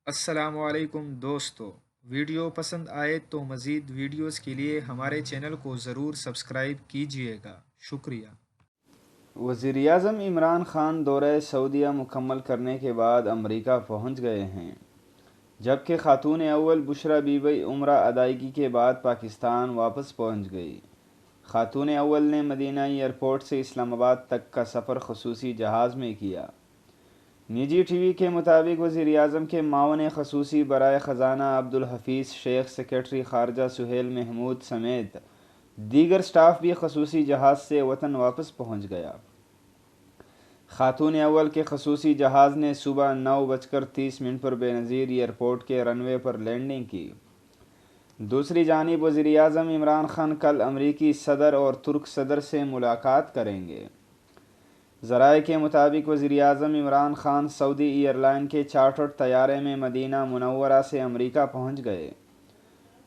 السلام علیکم دوستو، ویڈیو پسند آئے تو مزید ویڈیوز کے لیے ہمارے چینل کو ضرور سبسکرائب کیجیے گا، شکریہ۔ وزیراعظم عمران خان دورہ سعودیہ مکمل کرنے کے بعد امریکہ پہنچ گئے ہیں، جبکہ خاتون اول بشریٰ بی بی عمرہ ادائیگی کے بعد پاکستان واپس پہنچ گئی۔ خاتون اول نے مدینہ ایئرپورٹ سے اسلام آباد تک کا سفر خصوصی جہاز میں کیا۔ نجی ٹی وی کے مطابق وزیراعظم کے معاون خصوصی برائے خزانہ عبدالحفیظ شیخ، سیکرٹری خارجہ سہیل محمود سمیت دیگر سٹاف بھی خصوصی جہاز سے وطن واپس پہنچ گیا۔ خاتون اول کے خصوصی جہاز نے صبح 9:30 پر بے نظیر ایئرپورٹ کے رن وے پر لینڈنگ کی۔ دوسری جانب وزیراعظم عمران خان کل امریکی صدر اور ترک صدر سے ملاقات کریں گے۔ ذرائع کے مطابق وزیراعظم عمران خان سعودی ایئر لائن کے چارٹرڈ طیارے میں مدینہ منورہ سے امریکہ پہنچ گئے۔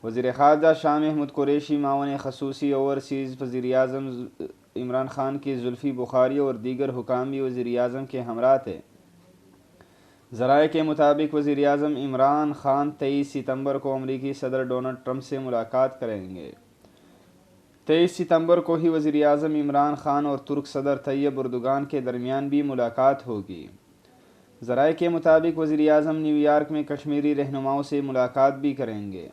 وزیر خارجہ شاہ محمود قریشی، معاون خصوصی اوورسیز وزیراعظم عمران خان کی زلفی بخاری اور دیگر حکام بھی وزیراعظم کے ہمراہ تھے۔ ذرائع کے مطابق وزیراعظم عمران خان 23 ستمبر کو امریکی صدر ڈونلڈ ٹرمپ سے ملاقات کریں گے۔ 23 ستمبر کو ہی وزیراعظم عمران خان اور ترک صدر طیب اردوغان کے درمیان بھی ملاقات ہوگی۔ ذرائع کے مطابق وزیراعظم نیو یارک میں کشمیری رہنماؤں سے ملاقات بھی کریں گے۔